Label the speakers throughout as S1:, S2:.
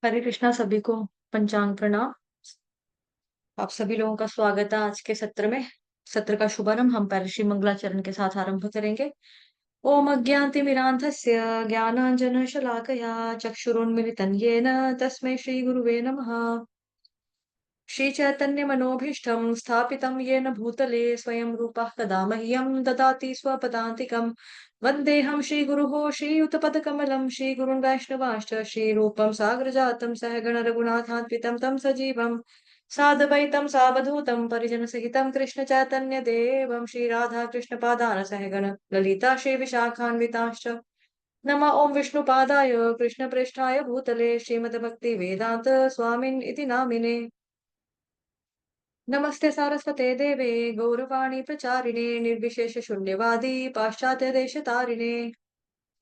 S1: हरे कृष्णा सभी को। पंचांग प्रणाम। आप सभी लोगों का स्वागत है आज के सत्र में। सत्र का शुभारंभ हम पहले श्री मंगलाचरण के साथ आरंभ करेंगे। ओम अज्ञानतिमिरान्धस्य ज्ञानांजनशलाकया चक्षुरुन्मिलितं येन तस्मै श्री गुरुवे नमः। श्री चैतन्य मनोभीष्टं स्थापितं येन भूतले स्वयं रूपः कदा मह्यं ददाति स्वपदान्तिकं। वन्देऽहं श्रीगुरुः श्रीयुतपदकमलं श्रीगुरुन् वैष्णवांश्च श्रीरूपं साग्रजातं सहगण रघुनाथान्वितं तं सजीवं साद्वैतं सावधूतं परिजनसहितं कृष्ण चैतन्य देवं श्रीराधा कृष्णपादान सहगण ललिता श्रीविशाखान्विताश्च नमः ओं विष्णुपादाय कृष्णप्रेष्ठाय भूतले श्रीमद्भक्ति वेदांत स्वामिन् इति नामिने। नमस्ते सारस्वते देवे गौरवाणी प्रचारिणे निर्विशेष शून्यवादी पाश्चात्य देश तारिणे।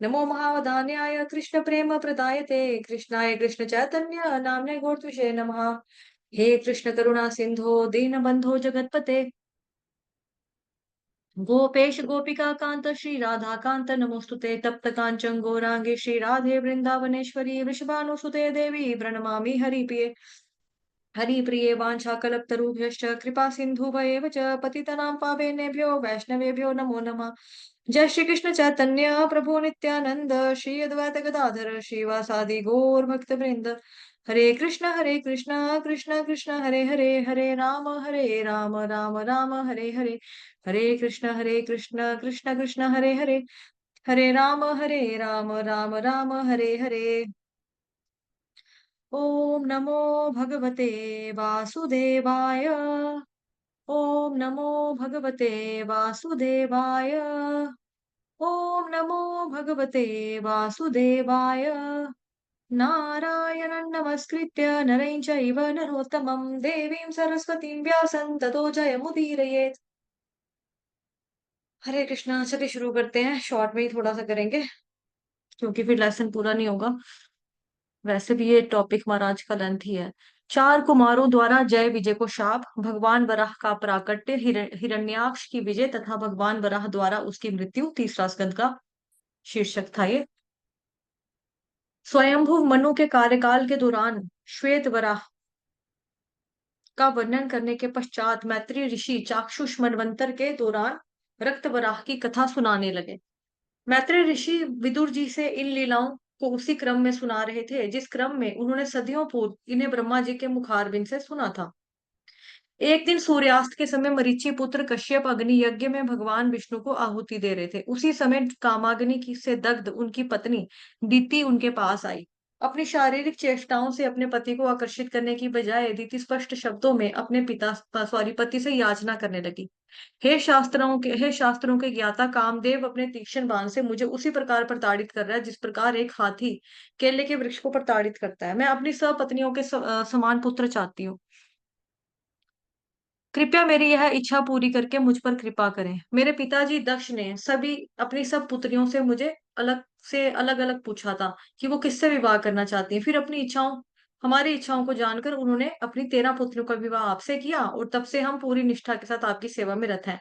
S1: नमो महावदान्याय कृष्ण प्रेम प्रदायते कृष्णाय कृष्ण चैतन्य नाम्ने गौरत्विषे नमः। हे कृष्ण करुणा सिंधो दीनबंधो जगतपते गोपेश गोपिका कांत श्री राधा कांत नमोस्तुते तप्त कांचन गौरांगे श्री राधे वृंदावनेश्वरी वृषभानुसुते देवी प्रणमामि हरिप्रिये। हरिप्रिये वाञ्छाकल्पतरुभ्यश्च कृपा सिन्धुभयेव च पतितनां पावनेभ्यो वैष्णवेभ्यो नमो नमः। जय श्री कृष्ण चैतन्य प्रभु नित्यानंद श्री अद्वैत गदाधर श्रीवासादि गौर भक्त वृंद। हरे कृष्ण कृष्ण कृष्ण हरे हरे हरे राम राम राम हरे हरे। हरे कृष्ण कृष्ण कृष्ण हरे हरे हरे राम राम हरे हरे। ओम नमो भगवते वासुदेवाय। ओम नमो भगवते वासुदेवाय। ओम नमो भगवते वासुदेवाय। नारायणं नमस्कृत्य नरं चैव नरोत्तमं देवीं सरस्वतीं व्यासं ततो जयमुदीरयेत्। हरे कृष्णा। चलिए शुरू करते हैं। शॉर्ट में ही थोड़ा सा करेंगे क्योंकि फिर लेसन पूरा नहीं होगा। वैसे भी ये टॉपिक महाराज का लेंथ ही है। चार कुमारों द्वारा जय विजय को शाप, भगवान वराह का प्राकट्य, हिरण्याक्ष की विजय तथा भगवान वराह द्वारा उसकी मृत्यु, तीसरा स्कंद का शीर्षक था ये। स्वयंभू मनु के कार्यकाल के दौरान श्वेत वराह का वर्णन करने के पश्चात मैत्री ऋषि चाक्षुष मनवंतर के दौरान रक्त वराह की कथा सुनाने लगे। मैत्रेय ऋषि विदुर जी से इन लीलाओं को उसी क्रम में सुना रहे थे जिस क्रम में उन्होंने सदियों पूर्व इन्हें ब्रह्मा जी के मुखारबिंद से सुना था। एक दिन सूर्यास्त के समय मरीचि पुत्र कश्यप अग्नि यज्ञ में भगवान विष्णु को आहुति दे रहे थे। उसी समय कामाग्नि की से दग्ध उनकी पत्नी दीति उनके पास आई। अपनी शारीरिक चेष्टाओं से अपने पति को आकर्षित करने की बजाय दीति स्पष्ट शब्दों में अपने पिता सॉरी पति से याचना करने लगी। हे शास्त्रों के ज्ञाता, कामदेव अपने तीक्ष्ण बाण से मुझे उसी प्रकार प्रताड़ित कर रहा है जिस प्रकार एक हाथी केले के वृक्ष को प्रताड़ित करता है। मैं अपनी सपत्नियों के समान पुत्र चाहती हूँ। कृपया मेरी यह इच्छा पूरी करके मुझ पर कृपा करें। मेरे पिताजी दक्ष ने सभी अपनी सब पुत्रियों से अलग अलग पूछा था कि वो किससे विवाह करना चाहती हैं। फिर हमारी इच्छाओं को जानकर उन्होंने अपनी 13 पुत्रियों का विवाह आपसे किया और तब से हम पूरी निष्ठा के साथ आपकी सेवा में रत हैं।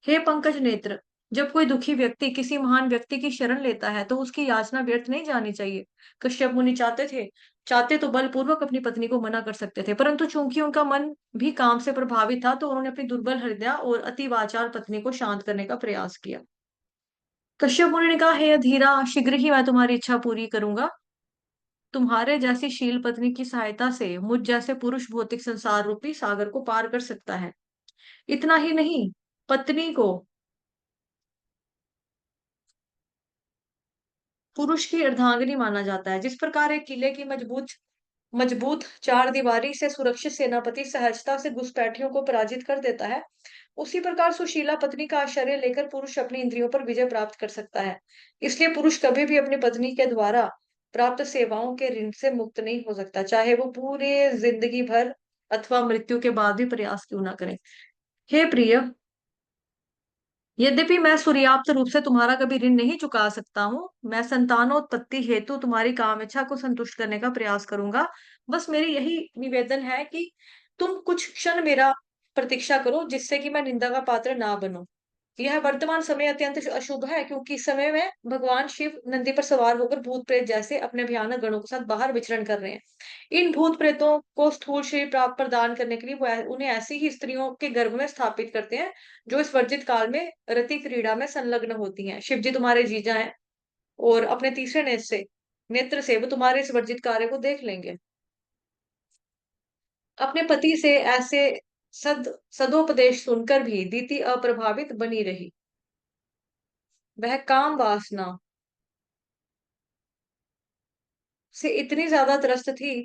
S1: हे पंकज नेत्र, जब कोई दुखी व्यक्ति किसी महान व्यक्ति की शरण लेता है तो उसकी याचना व्यर्थ नहीं जानी चाहिए। कश्यप मुनि चाहते तो बलपूर्वक अपनी पत्नी को मना कर सकते थे, परंतु चूंकि उनका मन भी काम से प्रभावित था तो उन्होंने अपनी दुर्बल हृदय और अति वाचाल पत्नी को शांत करने का प्रयास किया। कश्यप मुनि ने कहा, हे अधीरा, शीघ्र ही मैं तुम्हारी इच्छा पूरी करूंगा। तुम्हारे जैसी शील पत्नी की सहायता से मुझ जैसे पुरुष भौतिक संसार रूपी सागर को पार कर सकता है। इतना ही नहीं, पत्नी को पुरुष की अर्धांगिनी माना जाता है। जिस प्रकार एक किले की मजबूत मजबूत चार दीवारी से सुरक्षित सेनापति सहजता से घुसपैठियों को पराजित कर देता है, उसी प्रकार सुशीला पत्नी का आश्रय लेकर पुरुष अपनी इंद्रियों पर विजय प्राप्त कर सकता है। इसलिए पुरुष कभी भी अपनी पत्नी के द्वारा प्राप्त सेवाओं के ऋण से मुक्त नहीं हो सकता, चाहे वो पूरे जिंदगी भर अथवा मृत्यु के बाद भी प्रयास क्यों ना करे। हे प्रिय, यद्यपि मैं सूर्याप्त रूप से तुम्हारा कभी ऋण नहीं चुका सकता हूँ, मैं संतानोत्पत्ति हेतु तुम्हारी काम इच्छा को संतुष्ट करने का प्रयास करूंगा। बस मेरी यही निवेदन है कि तुम कुछ क्षण मेरा प्रतीक्षा करो जिससे कि मैं निंदा का पात्र ना बनूं। यह वर्तमान समय अत्यंत अशुभ है, क्योंकि इस समय में भगवान शिव नंदी पर सवार होकर भूत प्रेत जैसे अपने भयानक गणों के साथ बाहर विचरण कर रहे हैं। इन भूत प्रेतों को स्थूल शरीर प्राप्त प्रदान करने के लिए वो उन्हें ऐसी ही स्त्रियों के गर्भ में स्थापित करते हैं जो इस वर्जित काल में रति क्रीड़ा में संलग्न होती हैं। शिव जी तुम्हारे जीजा हैं, और अपने तीसरे नेत्र से वो तुम्हारे इस वर्जित कार्य को देख लेंगे। अपने पति से ऐसे सदोपदेश सुनकर भी दीति अप्रभावित बनी रही। वह काम वासना से इतनी ज्यादा त्रस्त थी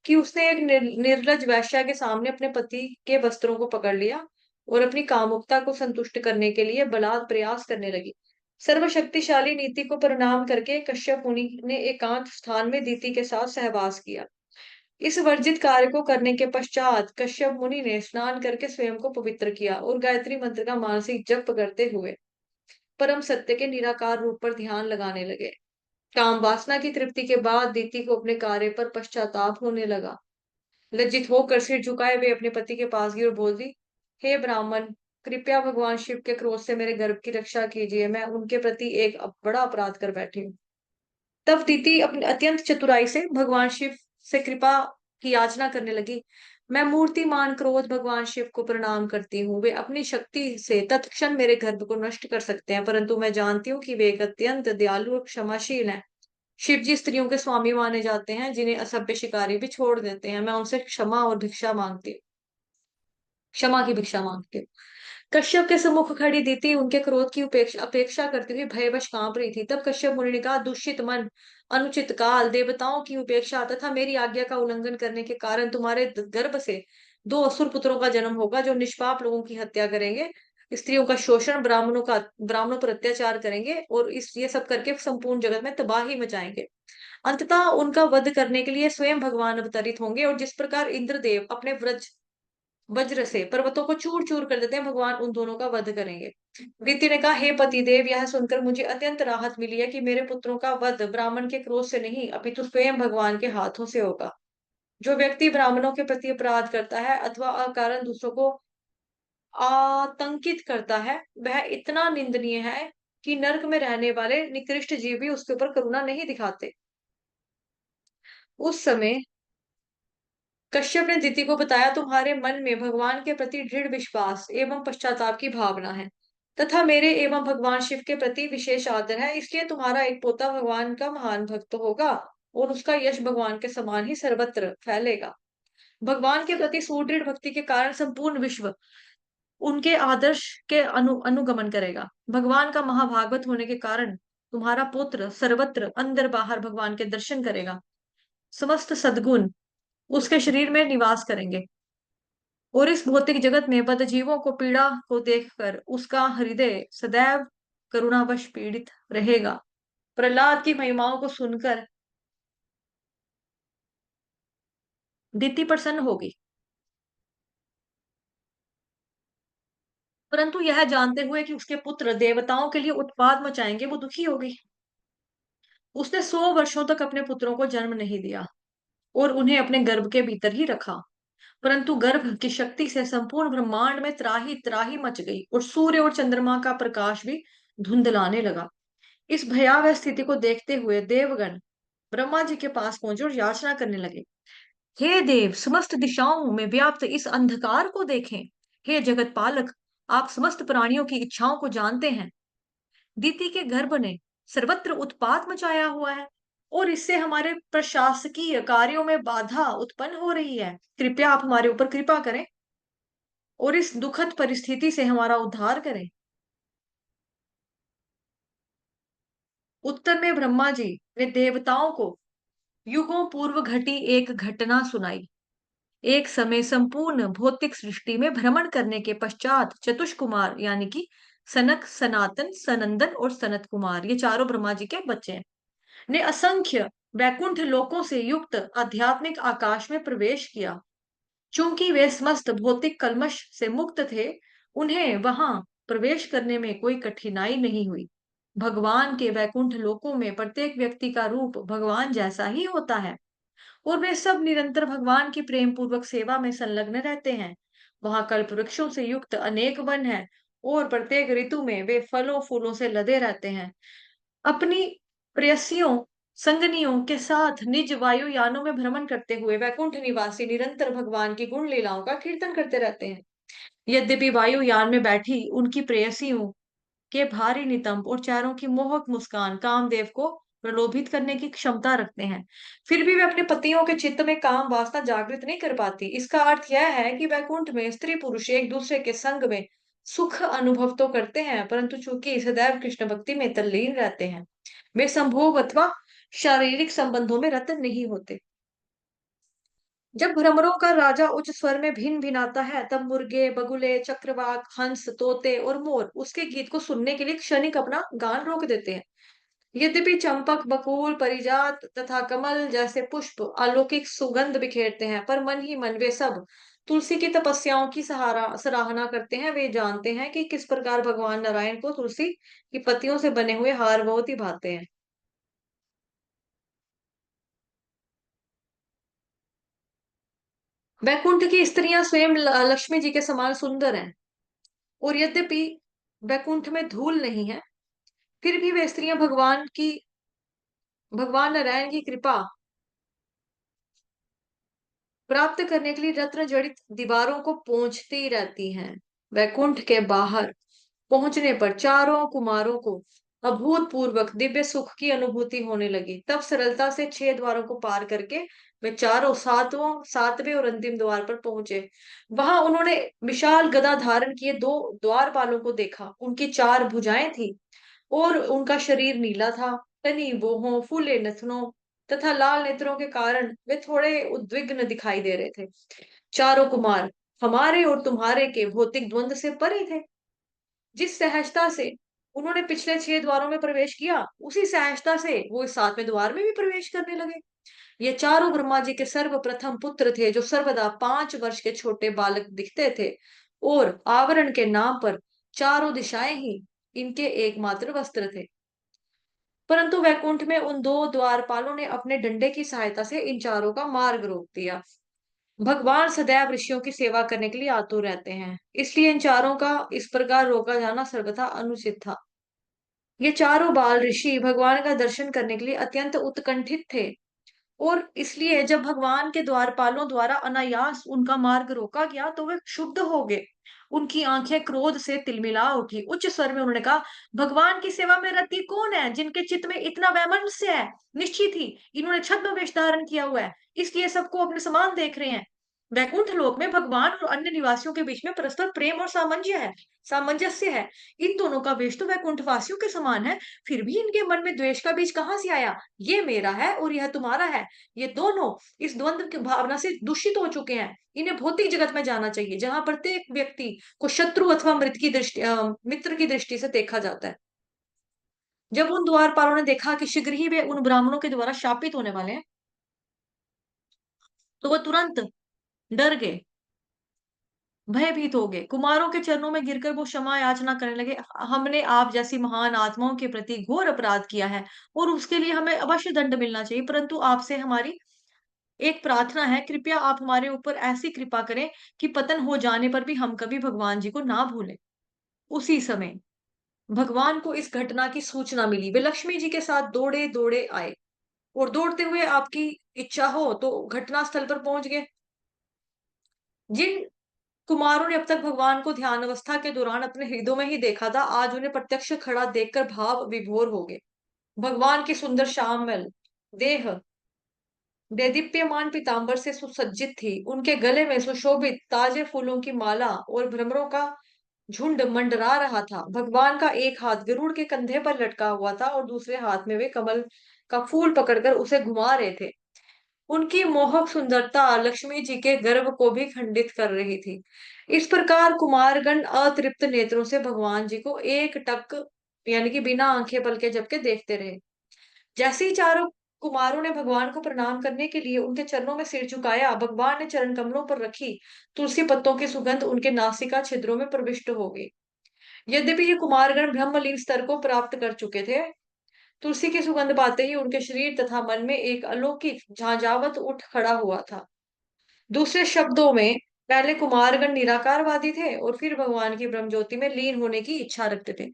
S1: कि उसने एक निर्लज वेश्या के सामने अपने पति के वस्त्रों को पकड़ लिया और अपनी कामुकता को संतुष्ट करने के लिए बलात् प्रयास करने लगी। सर्वशक्तिशाली नीति को प्रणाम करके कश्यप मुनि ने एकांत स्थान में दीति के साथ सहवास किया। इस वर्जित कार्य को करने के पश्चात कश्यप मुनि ने स्नान करके स्वयं को पवित्र किया और गायत्री मंत्र का मानसिक जप करते हुए परम सत्य के निराकार रूप पर ध्यान लगाने लगे। काम वासना की तृप्ति के बाद दीति को अपने कार्य पर पश्चाताप होने लगा। लज्जित होकर सिर झुकाए वे अपने पति के पास गई और बोल दी, हे ब्राह्मण, कृपया भगवान शिव के क्रोध से मेरे गर्भ की रक्षा कीजिए। मैं उनके प्रति एक बड़ा अपराध कर बैठी हूँ। तब दीति अपनी अत्यंत चतुराई से भगवान शिव से कृपा की याचना करने लगी। मैं मूर्तिमान क्रोध भगवान शिव को प्रणाम करती हूँ। वे अपनी शक्ति से तत्क्षण मेरे गर्भ को नष्ट कर सकते हैं, परंतु मैं जानती हूँ कि वे एक अत्यंत दयालु और क्षमाशील हैं। शिव जी स्त्रियों के स्वामी माने जाते हैं, जिन्हें असभ्य शिकारी भी छोड़ देते हैं। मैं उनसे क्षमा की भिक्षा मांगती हूँ। कश्यप के सम्मुख खड़ी दीति उनके क्रोध की अपेक्षा करती हुई भयवश कांप रही थी। तब कश्यप मुनि ने कहा, दूषित मन, अनुचित काल, देवताओं की उपेक्षा तथा मेरी आज्ञा का उल्लंघन करने के कारण तुम्हारे गर्भ से दो असुर पुत्रों का जन्म होगा, जो निष्पाप लोगों की हत्या करेंगे, स्त्रियों का शोषण, ब्राह्मणों पर अत्याचार करेंगे और इस ये सब करके संपूर्ण जगत में तबाही मचाएंगे। अंततः उनका वध करने के लिए स्वयं भगवान अवतरित होंगे, और जिस प्रकार इंद्रदेव अपने वज्र से पर्वतों को चूर चूर कर देते हैं, भगवान उन दोनों का वध करेंगे। रीति ने कहा, हे पतिदेव, यह सुनकर मुझे अत्यंत राहत मिली है कि मेरे पुत्रों का वध ब्राह्मण के क्रोध से नहीं अपितु स्वयं भगवान के हाथों से होगा। जो व्यक्ति ब्राह्मणों के प्रति अपराध करता है अथवा अकारण दूसरों को आतंकित करता है, वह इतना निंदनीय है कि नरक में रहने वाले निकृष्ट जीव भी उसके ऊपर करुणा नहीं दिखाते। उस समय कश्यप ने दिति को बताया, तुम्हारे मन में भगवान के प्रति दृढ़ विश्वास एवं पश्चाताप की भावना है तथा मेरे एवं भगवान शिव के प्रति विशेष आदर है, इसलिए तुम्हारा एक पोता भगवान का महान भक्त होगा और उसका यश भगवान के समान ही सर्वत्र फैलेगा। भगवान के प्रति सुदृढ़ भक्ति के कारण संपूर्ण विश्व उनके आदर्श के अनुगमन करेगा। भगवान का महाभागवत होने के कारण तुम्हारा पुत्र सर्वत्र अंदर बाहर भगवान के दर्शन करेगा। समस्त सद्गुण उसके शरीर में निवास करेंगे और इस भौतिक जगत में बद्ध जीवों को पीड़ा को देखकर उसका हृदय सदैव करुणावश पीड़ित रहेगा। प्रहलाद की महिमाओं को सुनकर दिति प्रसन्न होगी, परंतु यह जानते हुए कि उसके पुत्र देवताओं के लिए उत्पात मचाएंगे, वो दुखी होगी। उसने 100 वर्षों तक अपने पुत्रों को जन्म नहीं दिया और उन्हें अपने गर्भ के भीतर ही रखा, परंतु गर्भ की शक्ति से संपूर्ण ब्रह्मांड में त्राही त्राही मच गई और सूर्य और चंद्रमा का प्रकाश भी धुंधलाने लगा। इस भयावह स्थिति को देखते हुए देवगण ब्रह्मा जी के पास पहुंचे और याचना करने लगे, हे देव, समस्त दिशाओं में व्याप्त इस अंधकार को देखें। हे जगत पालक, आप समस्त प्राणियों की इच्छाओं को जानते हैं। दीति के गर्भ ने सर्वत्र उत्पात मचाया हुआ है और इससे हमारे प्रशासकीय कार्यों में बाधा उत्पन्न हो रही है। कृपया आप हमारे ऊपर कृपा करें और इस दुखद परिस्थिति से हमारा उद्धार करें। उत्तर में ब्रह्मा जी ने देवताओं को युगों पूर्व घटी एक घटना सुनाई। एक समय संपूर्ण भौतिक सृष्टि में भ्रमण करने के पश्चात चतुष कुमार यानी कि सनक, सनातन, सनंदन और सनत कुमार, ये चारों ब्रह्मा जी के बच्चे हैं, ने असंख्य वैकुंठ लोकों से युक्त आध्यात्मिक आकाश में प्रवेश किया। चूंकि वे समस्त भौतिक कल्मश से मुक्त थे, उन्हें वहां प्रवेश करने में कोई कठिनाई नहीं हुई। भगवान के वैकुंठ लोकों में प्रत्येक व्यक्ति का रूप भगवान जैसा ही होता है और वे सब निरंतर भगवान की प्रेम पूर्वक सेवा में संलग्न रहते हैं। वहां कल्प वृक्षों से युक्त अनेक वन हैं और प्रत्येक ऋतु में वे फलों फूलों से लदे रहते हैं। अपनी प्रेयसियों संगनियों के साथ निज वायुयानों में भ्रमण करते हुए वैकुंठ निवासी निरंतर भगवान की गुण लीलाओं का कीर्तन करते रहते हैं। यद्यपि वायुयान में बैठी उनकी प्रेयसियों के भारी नितंब और चेहरों की मोहक मुस्कान कामदेव को प्रलोभित करने की क्षमता रखते हैं, फिर भी वे अपने पतियों के चित्त में काम वासना जागृत नहीं कर पाती। इसका अर्थ यह है कि वैकुंठ में स्त्री पुरुष एक दूसरे के संग में सुख अनुभव तो करते हैं, परंतु चूंकि सदैव कृष्ण भक्ति में तल्लीन रहते हैं, वे संभोग अथवा शारीरिक संबंधों में रत नहीं होते। जब भ्रमरों का राजा उच्च स्वर में भिन भिनाता है, तब मुर्गे, बगुले, चक्रवाक, हंस, तोते और मोर उसके गीत को सुनने के लिए क्षणिक अपना गान रोक देते हैं। यद्यपि चंपक, बकुल, परिजात तथा कमल जैसे पुष्प अलौकिक सुगंध बिखेरते हैं, पर मन ही मन वे सब तुलसी की तपस्याओं की सराहना करते हैं। वे जानते हैं कि किस प्रकार भगवान नारायण को तुलसी की पत्तियों से बने हुए हार बहुत ही भाते हैं। वैकुंठ की स्त्रियां स्वयं लक्ष्मी जी के समान सुंदर हैं, और यद्यपि वैकुंठ में धूल नहीं है, फिर भी वे स्त्रियां भगवान नारायण की कृपा प्राप्त करने के लिए रत्न जड़ित दीवारों को पोंछती रहती हैं। वैकुंठ के बाहर पहुंचने पर चारों कुमारों को अभूतपूर्वक दिव्य सुख की अनुभूति होने लगी। तब सरलता से 6 द्वारों को पार करके वे चारों सातवें और अंतिम द्वार पर पहुंचे। वहां उन्होंने विशाल गदा धारण किए 2 द्वारपालों को देखा। उनकी 4 भुजाएं थी और उनका शरीर नीला था। तनी बोहों, फूले नथनों तथा लाल नेत्रों के कारण वे थोड़े उद्विग्न दिखाई दे रहे थे। चारों कुमार हमारे और तुम्हारे के भौतिक द्वंद से परे थे। जिस सहजता से उन्होंने पिछले 6 द्वारों में प्रवेश किया, उसी सहजता से वो इस 7वें द्वार में भी प्रवेश करने लगे। ये चारों ब्रह्मा जी के सर्वप्रथम पुत्र थे, जो सर्वदा 5 वर्ष के छोटे बालक दिखते थे, और आवरण के नाम पर चारों दिशाएं ही इनके एकमात्र वस्त्र थे। परंतु वैकुंठ में उन 2 द्वारपालों ने अपने डंडे की सहायता से इन चारों का मार्ग रोक दिया। भगवान सदैव ऋषियों की सेवा करने के लिए आतुर रहते हैं, इसलिए इन चारों का इस प्रकार रोका जाना सर्वथा अनुचित था। ये चारों बाल ऋषि भगवान का दर्शन करने के लिए अत्यंत उत्कंठित थे, और इसलिए जब भगवान के द्वारपालों द्वारा अनायास उनका मार्ग रोका गया, तो वे क्षुब्ध हो गए। उनकी आंखें क्रोध से तिलमिला उठी। उच्च स्वर में उन्होंने कहा, भगवान की सेवा में रति कौन है जिनके चित्त में इतना वैमनस्य है? निश्चित ही इन्होंने छद्म वेश धारण किया हुआ है, इसलिए सबको अपने समान देख रहे हैं। वैकुंठ लोक में भगवान और अन्य निवासियों के बीच में परस्पर प्रेम और सामंजस्य है। इन दोनों का वेश तो वैकुंठ वासियों के समान है, फिर भी इनके मन में द्वेष का बीज कहाँ से आया? ये मेरा है और यह तुम्हारा है। ये दोनों इस द्वंद्व की भावना से दूषित हो चुके हैं। इन्हें भौतिक जगत में जाना चाहिए, जहां प्रत्येक व्यक्ति को शत्रु अथवा मित्र की दृष्टि से देखा जाता है। जब उन द्वारपालों ने देखा कि शीघ्र ही वे उन ब्राह्मणों के द्वारा शापित होने वाले हैं, तो वह तुरंत डर गए, भयभीत हो गए। कुमारों के चरणों में गिरकर वो क्षमा याचना करने लगे। हमने आप जैसी महान आत्माओं के प्रति घोर अपराध किया है, और उसके लिए हमें अवश्य दंड मिलना चाहिए, परंतु आपसे हमारी एक प्रार्थना है, कृपया आप हमारे ऊपर ऐसी कृपा करें कि पतन हो जाने पर भी हम कभी भगवान जी को ना भूलें। उसी समय भगवान को इस घटना की सूचना मिली। वे लक्ष्मी जी के साथ दौड़े दौड़े आए, और दौड़ते हुए आपकी इच्छा हो तो घटना स्थल पर पहुंच गए। जिन कुमारों ने अब तक भगवान को ध्यान अवस्था के दौरान अपने हृदय में ही देखा था, आज उन्हें प्रत्यक्ष खड़ा देखकर भाव विभोर हो गए। भगवान की सुंदर श्यामल देह देदीप्यमान पीतांबर से सुसज्जित थी। उनके गले में सुशोभित ताजे फूलों की माला और भ्रमरों का झुंड मंडरा रहा था। भगवान का एक हाथ गरुड़ के कंधे पर लटका हुआ था, और दूसरे हाथ में वे कमल का फूल पकड़कर उसे घुमा रहे थे। उनकी मोहक सुंदरता लक्ष्मी जी के गर्व को भी खंडित कर रही थी। इस प्रकार कुमारगण अतृप्त नेत्रों से भगवान जी को एक टक यानी कि बिना आंखें पलके झपके देखते रहे। जैसे ही चारों कुमारों ने भगवान को प्रणाम करने के लिए उनके चरणों में सिर झुकाया, भगवान ने चरण कमलों पर रखी तुलसी पत्तों की सुगंध उनके नासिका छिद्रों में प्रविष्ट हो गई। यद्यपि ये कुमारगण ब्रह्मलीन स्तर को प्राप्त कर चुके थे, तुलसी की सुगंध पाते ही उनके शरीर तथा मन में एक अलौकिक झांझावत उठ खड़ा हुआ था। दूसरे शब्दों में पहले कुमारगण निराकारवादी थे और फिर भगवान की ब्रह्म ज्योति में लीन होने की इच्छा रखते थे,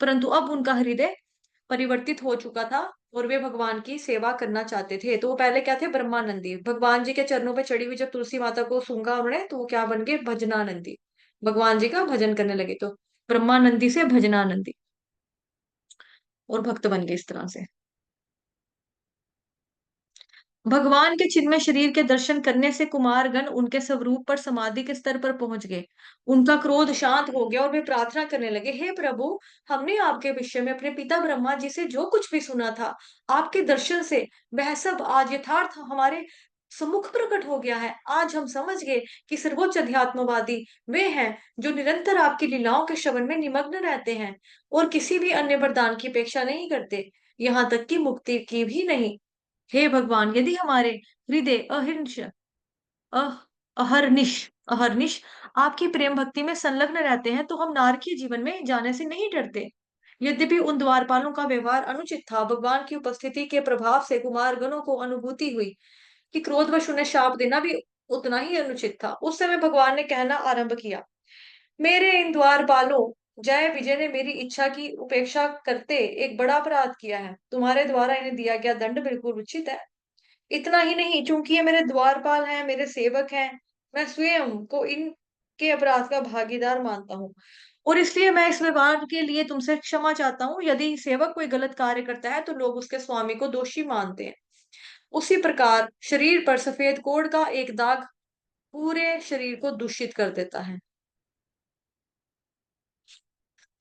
S1: परंतु अब उनका हृदय परिवर्तित हो चुका था और वे भगवान की सेवा करना चाहते थे। तो वो पहले क्या थे? ब्रह्मानंदी। भगवान जी के चरणों पे चढ़ी हुई जब तुलसी माता को सूंघा उन्होंने, तो वो क्या बन गए? भजनानंदी। भगवान जी का भजन करने लगे, तो ब्रह्मानंदी से भजनानंदी और भक्त बन गए इस तरह से। भगवान के चिन्मय शरीर के दर्शन करने से कुमारगण उनके स्वरूप पर समाधि के स्तर पर पहुंच गए। उनका क्रोध शांत हो गया और वे प्रार्थना करने लगे, हे प्रभु, हमने आपके विषय में अपने पिता ब्रह्मा जी से जो कुछ भी सुना था, आपके दर्शन से वह सब आज यथार्थ हमारे सम्मुख प्रकट हो गया है। आज हम समझ गए कि सर्वोच्च अध्यात्मवादी वे हैं जो निरंतर आपकी लीलाओं के श्रवण में निमग्न रहते हैं और किसी भी अन्य वरदान की अपेक्षा नहीं करते, यहाँ तक कि मुक्ति की भी नहीं। हे भगवान, यदि हमारे हृदय अह अहर्निश अहर्निश आपकी प्रेम भक्ति में संलग्न रहते हैं, तो हम नारकीय जीवन में जाने से नहीं डरते। यद्यपि उन द्वारपालों का व्यवहार अनुचित था, भगवान की उपस्थिति के प्रभाव से कुमारगणों को अनुभूति हुई कि क्रोधवश उन्हें शाप देना भी उतना ही अनुचित था। उस समय भगवान ने कहना आरंभ किया, मेरे इन द्वारपालों, जय विजय ने मेरी इच्छा की उपेक्षा करते एक बड़ा अपराध किया है। तुम्हारे द्वारा इन्हें दिया गया दंड बिल्कुल उचित है। इतना ही नहीं, चूंकि ये मेरे द्वारपाल हैं, मेरे सेवक हैं, मैं स्वयं को इनके अपराध का भागीदार मानता हूँ और इसलिए मैं इस व्यवहार के लिए तुमसे क्षमा चाहता हूँ। यदि सेवक कोई गलत कार्य करता है तो लोग उसके स्वामी को दोषी मानते हैं। उसी प्रकार शरीर पर सफेद कोढ़ का एक दाग पूरे शरीर को दूषित कर देता है।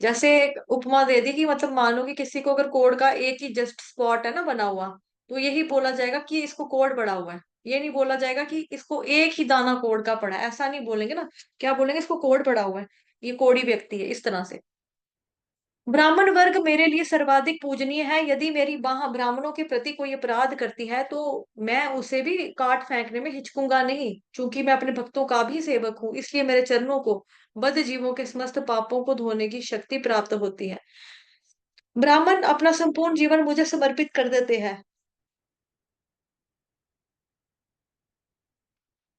S1: जैसे एक उपमा दे दी कि मतलब मानो कि किसी को अगर कोढ़ का एक ही जस्ट स्पॉट है ना बना हुआ, तो यही बोला जाएगा कि इसको कोढ़ पड़ा हुआ है। ये नहीं बोला जाएगा कि इसको एक ही दाना कोढ़ का पड़ा है, ऐसा नहीं बोलेंगे ना। क्या बोलेंगे? इसको कोढ़ पड़ा हुआ है, ये कोढ़ी व्यक्ति है, इस तरह से। ब्राह्मण वर्ग मेरे लिए सर्वाधिक पूजनीय है। यदि मेरी बाह ब्राह्मणों के प्रति कोई अपराध करती है तो मैं उसे भी काट फेंकने में हिचकूंगा नहीं, क्योंकि मैं अपने भक्तों का भी सेवक हूँ। इसलिए मेरे चरणों को बद्ध जीवों के समस्त पापों को धोने की शक्ति प्राप्त होती है। ब्राह्मण अपना संपूर्ण जीवन मुझे समर्पित कर देते हैं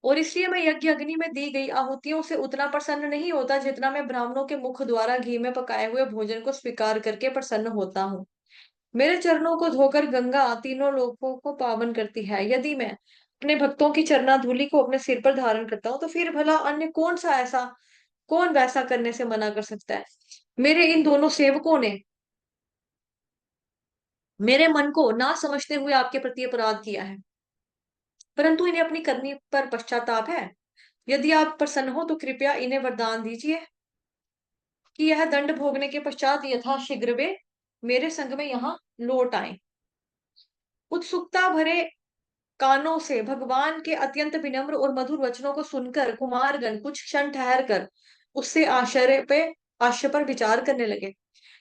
S1: और इसलिए मैं यज्ञ अग्नि में दी गई आहुतियों से उतना प्रसन्न नहीं होता जितना मैं ब्राह्मणों के मुख द्वारा घी में पकाए हुए भोजन को स्वीकार करके प्रसन्न होता हूँ। मेरे चरणों को धोकर गंगा तीनों लोकों को पावन करती है। यदि मैं अपने भक्तों की चरना धूलि को अपने सिर पर धारण करता हूँ, तो फिर भला अन्य कौन वैसा करने से मना कर सकता है? मेरे इन दोनों सेवकों ने मेरे मन को ना समझते हुए आपके प्रति अपराध किया है, परंतु इन्हें अपनी करनी पर पश्चाताप है। यदि आप प्रसन्न हो तो कृपया इन्हें वरदान दीजिए कि यह दंड भोगने के पश्चात यथाशीघ्र वे मेरे संग में यहाँ लौट आए। उत्सुकता भरे कानों से भगवान के अत्यंत विनम्र और मधुर वचनों को सुनकर कुमारगण कुछ क्षण ठहर कर उससे आश्चर्य पर विचार करने लगे,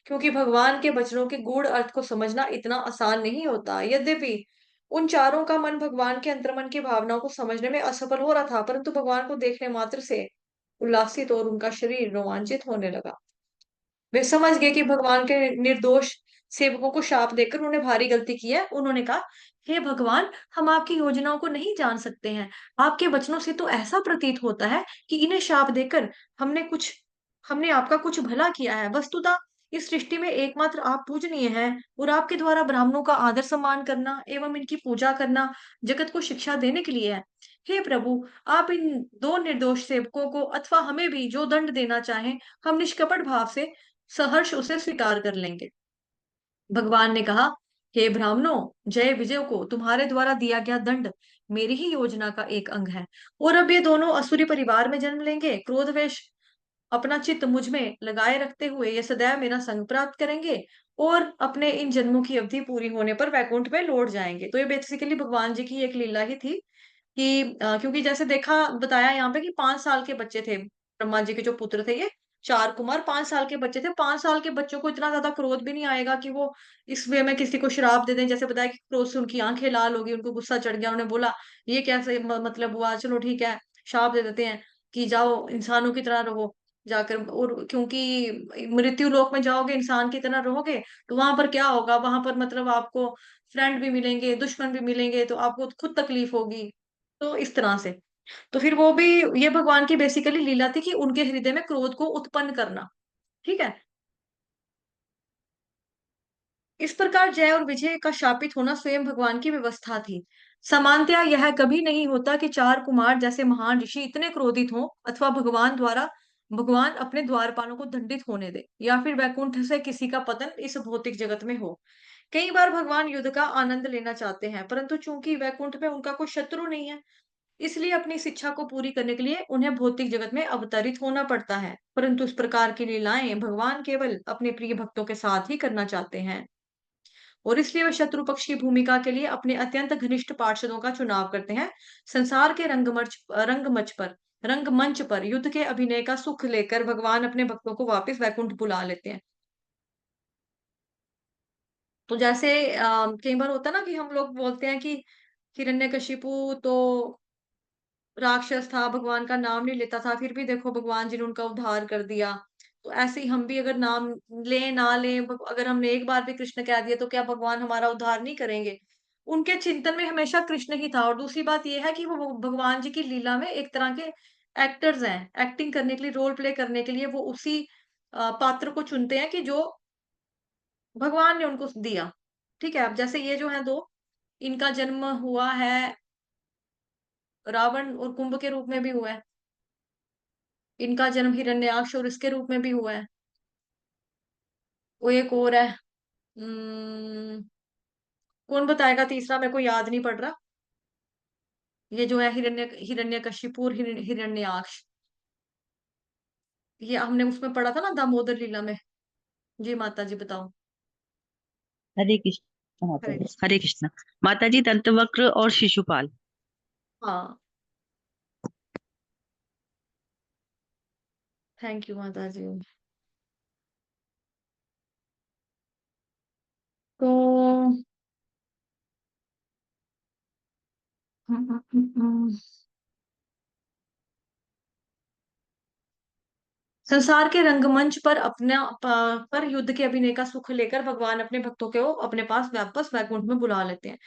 S1: क्योंकि भगवान के वचनों के गूढ़ अर्थ को समझना इतना आसान नहीं होता। यद्यपि उन चारों का मन भगवान के अंतर्मन की भावनाओं को समझने में असफल हो रहा था, परंतु भगवान को देखने मात्र से उल्लासित और उनका शरीर रोमांचित होने लगा। वे समझ गए कि भगवान के निर्दोष सेवकों को शाप देकर उन्होंने भारी गलती की है। उन्होंने कहा, हे भगवान, हम आपकी योजनाओं को नहीं जान सकते हैं। आपके वचनों से तो ऐसा प्रतीत होता है कि इन्हें शाप देकर हमने आपका कुछ भला किया है। वस्तुतः इस सृष्टि में एकमात्र आप पूजनीय हैं और आपके द्वारा ब्राह्मणों का आदर सम्मान करना एवं इनकी पूजा करना जगत को शिक्षा देने के लिए है। हे प्रभु, आप इन दो निर्दोष सेवकों को अथवा हमें भी जो दंड देना चाहें, हम निष्कपट भाव से सहर्ष उसे स्वीकार कर लेंगे। भगवान ने कहा, हे ब्राह्मणों, जय विजय को तुम्हारे द्वारा दिया गया दंड मेरी ही योजना का एक अंग है और अब ये दोनों असुरी परिवार में जन्म लेंगे। क्रोधवेश अपना चित्त मुझ में लगाए रखते हुए ये सदैव मेरा संग प्राप्त करेंगे और अपने इन जन्मों की अवधि पूरी होने पर वैकुंठ में लौट जाएंगे। तो ये बेसिकली भगवान जी की एक लीला ही थी कि क्योंकि जैसे देखा बताया यहाँ पे कि 5 साल के बच्चे थे, ब्रह्मा जी के जो पुत्र थे, ये चार कुमार 5 साल के बच्चे थे। 5 साल के बच्चों को इतना ज्यादा क्रोध भी नहीं आएगा कि वो इस वे में किसी को श्राप दे दें। जैसे बताया कि क्रोध से उनकी आंखें लाल हो गई, उनको गुस्सा चढ़ गया, उन्होंने बोला ये कैसे मतलब हुआ, चलो ठीक है, शाप दे देते हैं कि जाओ इंसानों की तरह रहो जाकर। और क्योंकि मृत्यु लोक में जाओगे इंसान की तरह रहोगे, तो वहां पर क्या होगा? वहां पर मतलब आपको फ्रेंड भी मिलेंगे, दुश्मन भी मिलेंगे, तो आपको खुद तकलीफ होगी। तो इस तरह से तो फिर वो भी, ये भगवान की बेसिकली लीला थी कि उनके हृदय में क्रोध को उत्पन्न करना। ठीक है। इस प्रकार जय और विजय का शापित होना स्वयं भगवान की व्यवस्था थी। सामान्यतया यह कभी नहीं होता कि चार कुमार जैसे महान ऋषि इतने क्रोधित हों, अथवा भगवान अपने द्वारपालों को दंडित होने दे, या फिर वैकुंठ से किसी का पतन इस भौतिक जगत में हो। कई बार भगवान युद्ध का आनंद लेना चाहते हैं, परंतु चूंकि वैकुंठ में उनका कोई शत्रु नहीं है, इसलिए अपनी इस इच्छा को पूरी करने के लिए उन्हें भौतिक जगत में अवतरित होना पड़ता है। परंतु इस प्रकार की लीलाएं भगवान केवल अपने प्रिय भक्तों के साथ ही करना चाहते हैं, और इसलिए वे शत्रु पक्ष की भूमिका के लिए अपने अत्यंत घनिष्ठ पार्षदों का चुनाव करते हैं। संसार के रंगमंच पर युद्ध के अभिनय का सुख लेकर भगवान अपने भक्तों को वापस वैकुंठ बुला लेते हैं। तो जैसे कई बार होता है ना कि हम लोग बोलते हैं कि हिरण्यकशिपु तो राक्षस था, भगवान का नाम नहीं लेता था, फिर भी देखो भगवान जी ने उनका उद्धार कर दिया। तो ऐसे ही हम भी अगर नाम लें ना लें, अगर हमने एक बार भी कृष्ण कह दिया तो क्या भगवान हमारा उद्धार नहीं करेंगे? उनके चिंतन में हमेशा कृष्ण ही था। और दूसरी बात ये है कि वो भगवान जी की लीला में एक तरह के एक्टर्स हैं। एक्टिंग करने के लिए, रोल प्ले करने के लिए वो उसी पात्र को चुनते हैं कि जो भगवान ने उनको दिया। ठीक है? अब जैसे ये जो है 2, इनका जन्म हुआ है रावण और कुंभ के रूप में भी हुआ है। इनका जन्म हिरण्याक्ष और इसके रूप में भी हुआ है। वो एक और है। कौन बताएगा तीसरा? मेरे को याद नहीं पड़ रहा। ये जो है हिरण्यकशिपु और हिरण्याक्ष। ये हमने उसमें पढ़ा था ना, दामोदर लीला में। जी माता जी बताओ।
S2: हरे कृष्ण माता
S1: हरे
S2: जी,
S1: कृष्ण।
S2: हरे कृष्ण। माता जी, दंतवक्र और शिशुपाल।
S1: हाँ, थैंक यू माता जी। तो संसार के रंगमंच पर पर युद्ध के अभिनय का सुख लेकर भगवान अपने भक्तों को अपने पास वापस वैकुंठ में बुला लेते हैं।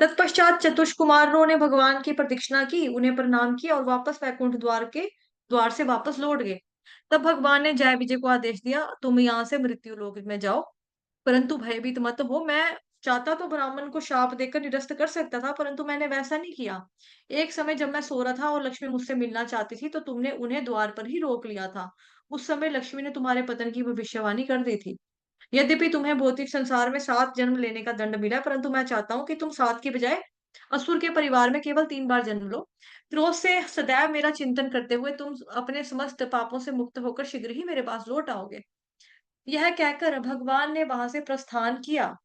S1: तत्पश्चात चतुष्कुमारों ने भगवान की प्रदक्षिणा की, उन्हें प्रणाम किया और वापस वैकुंठ द्वार से वापस लौट गए। तब भगवान ने जय विजय को आदेश दिया, तुम यहाँ से मृत्यु लोक में जाओ, परंतु भयभीत मत हो। मैं चाहता तो ब्राह्मण को शाप देकर निरस्त कर सकता था, परंतु मैंने वैसा नहीं किया। एक समय जब मैं सो रहा था और लक्ष्मी मुझसे मिलना चाहती थी, तो तुमने उन्हें द्वार पर ही रोक लिया था। उस समय लक्ष्मी ने तुम्हारे पतन की भविष्यवाणी कर दी थी। यद्यपि तुम्हें भौतिक संसार में 7 जन्म लेने का दंड मिला है, परंतु मैं चाहता हूँ कि तुम 7 की बजाय असुर के परिवार में केवल 3 बार जन्म लो। क्रोध से सदैव मेरा चिंतन करते हुए तुम अपने समस्त पापों से मुक्त होकर शीघ्र ही मेरे पास लौट आओगे। यह कहकर भगवान ने वहां से प्रस्थान किया।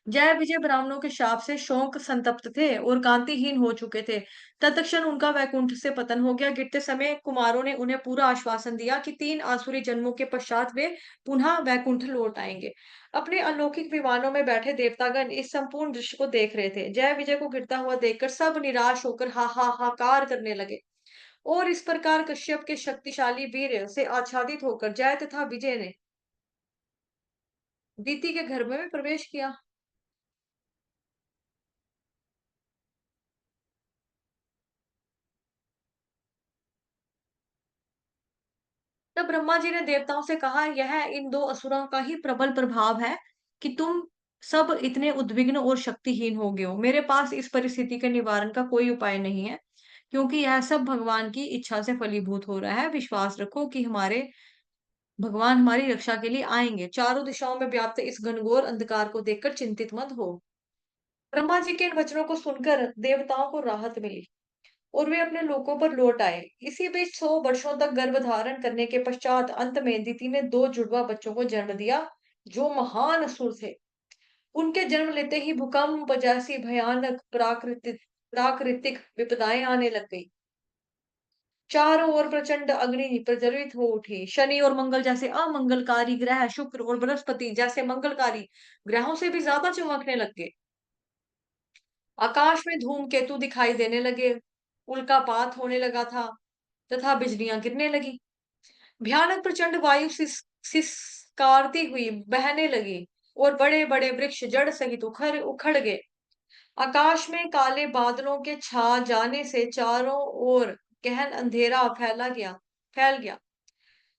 S1: जय विजय ब्राह्मणों के शाप से शोक संतप्त थे और कांतिहीन हो चुके थे। तत्क्षण उनका वैकुंठ से पतन हो गया। गिरते समय कुमारों ने उन्हें पूरा आश्वासन दिया कि 3 आसुरी जन्मों के पश्चात वे पुनः वैकुंठ लौट आएंगे। अपने अलौकिक विमानों में बैठे देवतागण इस संपूर्ण दृश्य को देख रहे थे। जय विजय को गिरता हुआ देखकर सब निराश होकर हा हा हाकार करने लगे। और इस प्रकार कश्यप के शक्तिशाली वीर से आच्छादित होकर जय तथा विजय ने दीति के घर में प्रवेश किया। तब ब्रह्मा जी ने देवताओं से कहा, यह इन 2 असुरों का ही प्रबल प्रभाव है कि तुम सब इतने उद्विग्न और शक्तिहीन हो गए हो। मेरे पास इस परिस्थिति के निवारण का कोई उपाय नहीं है, क्योंकि यह सब भगवान की इच्छा से फलीभूत हो रहा है। विश्वास रखो कि हमारे भगवान हमारी रक्षा के लिए आएंगे। चारों दिशाओं में व्याप्त इस घनघोर अंधकार को देखकर चिंतित मत हो। ब्रह्मा जी के इन वचनों को सुनकर देवताओं को राहत मिली और वे अपने लोकों पर लौट आए। इसी बीच 100 वर्षों तक गर्भ धारण करने के पश्चात अंत में दिति ने 2 जुड़वा बच्चों को जन्म दिया, जो महान असुर थे। उनके जन्म लेते ही भूकंप जैसी भयानक प्राकृतिक प्राकृतिक विपदाएं आने लग गई। चारों ओर प्रचंड अग्नि प्रज्वलित हो उठी। शनि और मंगल जैसे अमंगलकारी ग्रह, शुक्र और बृहस्पति जैसे मंगलकारी ग्रहों से भी ज्यादा चमकने लग गए। आकाश में धूमकेतु दिखाई देने लगे, उल्कापात होने लगा था तथा बिजलियां गिरने लगी। भयानक प्रचंड वायु सिसकारती हुई बहने लगी और बड़े बड़े वृक्ष जड़ सहित उखड़ उखड़ गए। आकाश में काले बादलों के छा जाने से चारों ओर गहन अंधेरा फैल गया।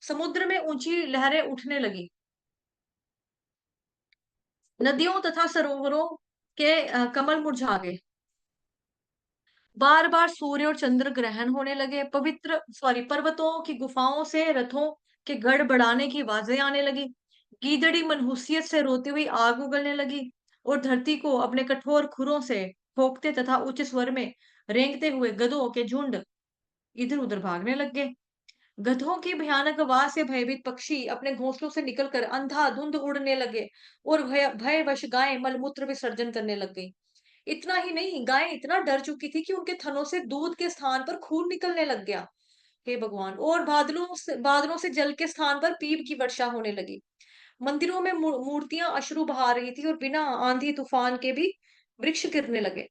S1: समुद्र में ऊंची लहरें उठने लगी। नदियों तथा सरोवरों के कमल मुरझा गए। बार बार सूर्य और चंद्र ग्रहण होने लगे। पर्वतों की गुफाओं से रथों के गड़बड़ाने की आवाजें आने लगी। गीदड़ी मनहूसियत से रोती हुई आग उगलने लगी और धरती को अपने कठोर खुरों से ठोकते तथा उच्च स्वर में रेंगते हुए गधों के झुंड इधर उधर भागने लग गए। गधों की भयानक आवाज से भयभीत पक्षी अपने घोंसलों से निकलकर अंधाधुंध उड़ने लगे और भयवश गायें मलमूत्र विसर्जन करने लग गई। इतना ही नहीं, गायें इतना डर चुकी थी कि उनके थनों से दूध के स्थान पर खून निकलने लग गया। हे भगवान! और बादलों से जल के स्थान पर पीप की वर्षा होने लगी। मंदिरों में मूर्तियां अश्रु बहा रही थी और बिना आंधी तूफान के भी वृक्ष गिरने लगे।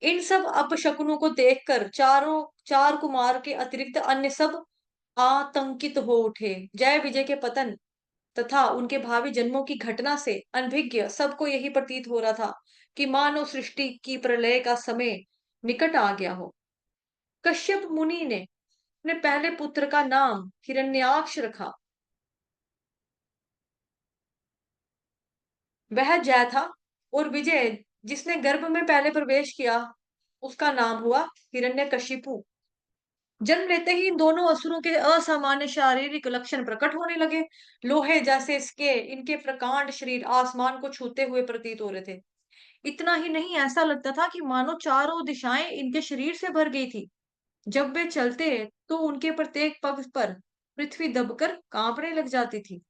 S1: इन सब अपशकुनों को देखकर चार कुमार के अतिरिक्त अन्य सब आतंकित हो उठे। जय विजय के पतन तथा उनके भावी जन्मों की घटना से अनभिज्ञ सबको यही प्रतीत हो रहा था कि मानव सृष्टि की प्रलय का समय निकट आ गया हो। कश्यप मुनि ने अपने पहले पुत्र का नाम हिरण्याक्ष रखा। वह जय था और विजय जिसने गर्भ में पहले प्रवेश किया उसका नाम हुआ हिरण्यकशिपु। जन्म लेते ही इन दोनों असुरों के असामान्य शारीरिक लक्षण प्रकट होने लगे। लोहे जैसे इसके इनके प्रकांड शरीर आसमान को छूते हुए प्रतीत हो रहे थे। इतना ही नहीं, ऐसा लगता था कि मानो चारों दिशाएं इनके शरीर से भर गई थी। जब वे चलते तो उनके प्रत्येक पग पर पृथ्वी दबकर कांपने लग जाती थी।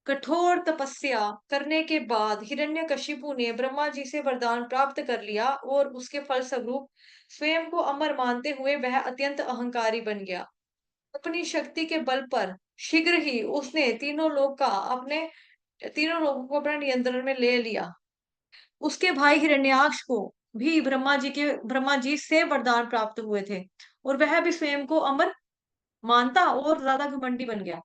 S1: कठोर तपस्या करने के बाद हिरण्यकशिपु ने ब्रह्मा जी से वरदान प्राप्त कर लिया और उसके फलस्वरूप स्वयं को अमर मानते हुए वह अत्यंत अहंकारी बन गया। अपनी शक्ति के बल पर शीघ्र ही उसने तीनों लोगों को अपने नियंत्रण में ले लिया। उसके भाई हिरण्याक्ष को भी ब्रह्मा जी से वरदान प्राप्त हुए थे और वह भी स्वयं को अमर मानता और ज्यादा घमंडी बन गया।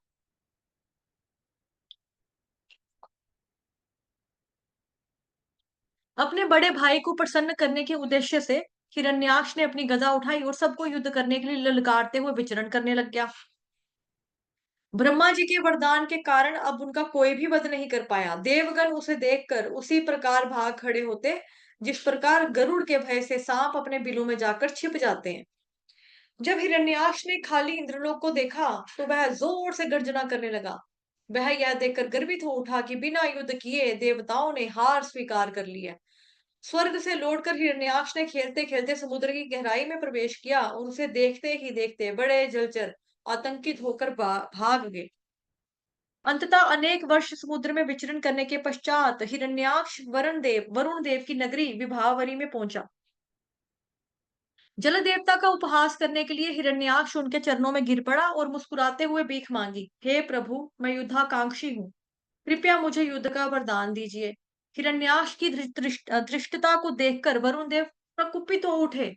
S1: अपने बड़े भाई को प्रसन्न करने के उद्देश्य से हिरण्याक्ष ने अपनी गदा उठाई और सबको युद्ध करने के लिए ललकारते हुए विचरण करने लग गया। ब्रह्मा जी के वरदान के कारण अब उनका कोई भी वध नहीं कर पाया। देवगण उसे देखकर उसी प्रकार भाग खड़े होते जिस प्रकार गरुड़ के भय से सांप अपने बिलों में जाकर छिप जाते हैं। जब हिरण्याक्ष ने खाली इंद्रलोक को देखा तो वह जोर से गर्जना करने लगा। वह यह देखकर गर्वित हो उठा कि बिना युद्ध किए देवताओं ने हार स्वीकार कर लिया। स्वर्ग से लौटकर हिरण्याक्ष ने खेलते खेलते समुद्र की गहराई में प्रवेश किया और उसे देखते ही देखते बड़े जलचर आतंकित होकर भाग गए। अंततः अनेक वर्ष समुद्र में विचरण करने के पश्चात हिरण्याक्ष वरुण देव की नगरी विभावरी में पहुंचा। जल देवता का उपहास करने के लिए हिरण्याक्ष उनके चरणों में गिर पड़ा और मुस्कुराते हुए भीख मांगी। हे प्रभु, मैं युद्धाकांक्षी हूँ, कृपया मुझे युद्ध का वरदान दीजिए। हिरण्याक्ष की धृष्टता को देखकर वरुण देव प्रकुपित हो उठे,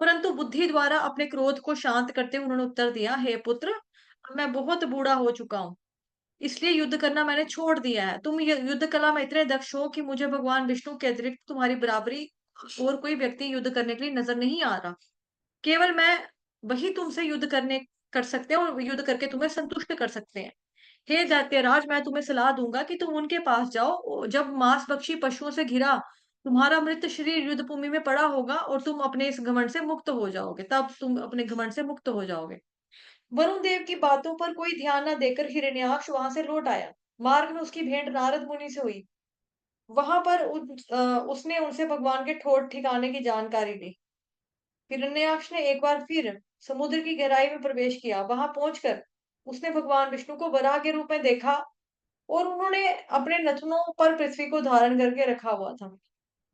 S1: परंतु बुद्धि द्वारा अपने क्रोध को शांत करते हुए उन्होंने उत्तर दिया, हे पुत्र, अब मैं बहुत बूढ़ा हो चुका हूँ, इसलिए युद्ध करना मैंने छोड़ दिया है। तुम युद्ध कला में इतने दक्ष हो कि मुझे भगवान विष्णु के अतिरिक्त तुम्हारी बराबरी और कोई व्यक्ति युद्ध करने के लिए नजर नहीं आ रहा। केवल मैं वही तुमसे युद्ध करने कर सकते हैं और युद्ध करके तुम्हें संतुष्ट कर सकते हैं। हे दैत्यराज, मैं तुम्हें सलाह दूंगा कि तुम उनके पास जाओ। जब मांसभक्षी पशुओं से घिरा तुम्हारा मृत शरीर युद्ध भूमि में पड़ा होगा और तुम अपने इस घमंड से मुक्त हो जाओगे, तब तुम अपने घमंड से मुक्त हो जाओगे। वरुण देव की बातों पर कोई ध्यान न देकर हिरण्याक्ष वहां से लौट आया। मार्ग में उसकी भेंट नारद मुनि से हुई। वहां पर उसने उनसे भगवान के ठोर ठिकाने की जानकारी ली। हिरण्याक्ष ने एक बार फिर समुद्र की गहराई में प्रवेश किया। वहां पहुंचकर उसने भगवान विष्णु को वराह के रूप में देखा और उन्होंने अपने नथनों पर पृथ्वी को धारण करके रखा हुआ था।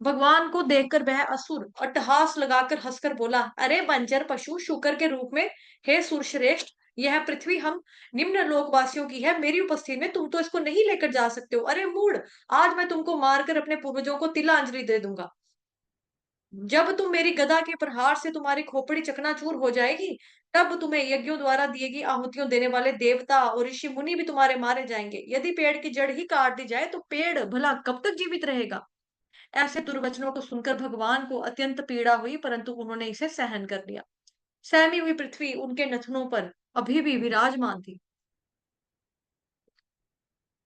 S1: भगवान को देखकर वह असुर अट्टहास लगाकर हंसकर बोला, अरे बंजर पशु, शुकर के रूप में, हे सुरश्रेष्ठ, यह पृथ्वी हम निम्न लोकवासियों की है। मेरी उपस्थिति में तुम तो इसको नहीं लेकर जा सकते हो। अरे मूढ़, आज मैं तुमको मारकर अपने पूर्वजों को तिलांजलि दे दूंगा। जब तुम मेरी गदा के प्रहार से तुम्हारी खोपड़ी चकनाचूर हो जाएगी, तब तुम्हें यज्ञों द्वारा दिए गई आहुतियों देने वाले देवता और ऋषि मुनि भी तुम्हारे मारे जाएंगे। यदि पेड़ की जड़ ही काट दी जाए तो पेड़ भला कब तक जीवित रहेगा। ऐसे दुर्वचनों को सुनकर भगवान को अत्यंत पीड़ा हुई, परंतु उन्होंने इसे सहन कर लिया। सहमी हुई पृथ्वी उनके नथनों पर अभी भी विराजमान थी।